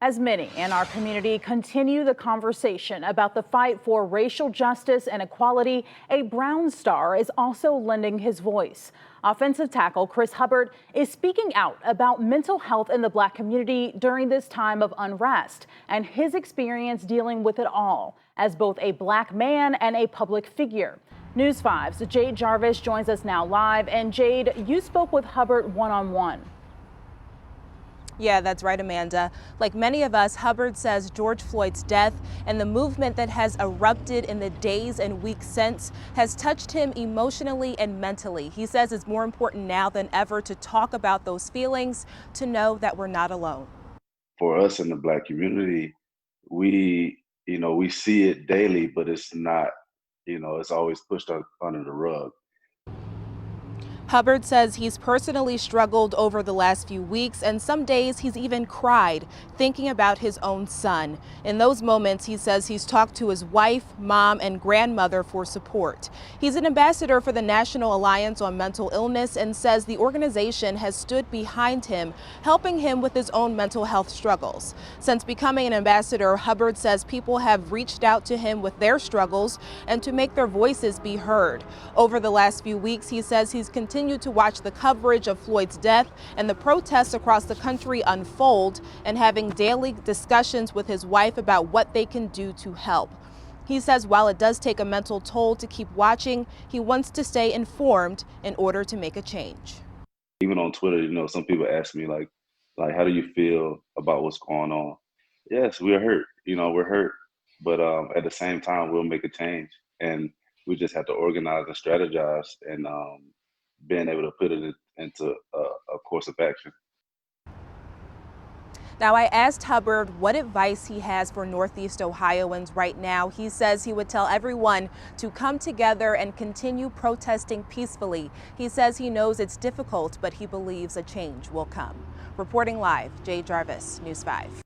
As many in our community continue the conversation about the fight for racial justice and equality, a Brown star is also lending his voice. Offensive tackle Chris Hubbard is speaking out about mental health in the Black community during this time of unrest and his experience dealing with it all as both a Black man and a public figure. News 5's Jade Jarvis joins us now live. And Jade, you spoke with Hubbard one-on-one. Yeah, that's right, Amanda. Like many of us, Hubbard says George Floyd's death and the movement that has erupted in the days and weeks since has touched him emotionally and mentally. He says it's more important now than ever to talk about those feelings, to know that we're not alone. For us in the Black community, we see it daily, but it's not, it's always pushed under the rug. Hubbard says he's personally struggled over the last few weeks, and some days he's even cried thinking about his own son. In those moments, he says he's talked to his wife, mom, and grandmother for support. He's an ambassador for the National Alliance on Mental Illness and says the organization has stood behind him, helping him with his own mental health struggles. Since becoming an ambassador, Hubbard says people have reached out to him with their struggles and to make their voices be heard. Over the last few weeks, he says he's continued to watch the coverage of Floyd's death and the protests across the country unfold and having daily discussions with his wife about what they can do to help. He says while it does take a mental toll to keep watching, he wants to stay informed in order to make a change. Even on Twitter, some people ask me like, how do you feel about what's going on? Yes, we're hurt. We're hurt, but at the same time, we'll make a change, and we just have to organize and strategize and being able to put it into a course of action. Now, I asked Hubbard what advice he has for Northeast Ohioans right now. He says he would tell everyone to come together and continue protesting peacefully. He says he knows it's difficult, but he believes a change will come. Reporting live, Jade Jarvis, News 5.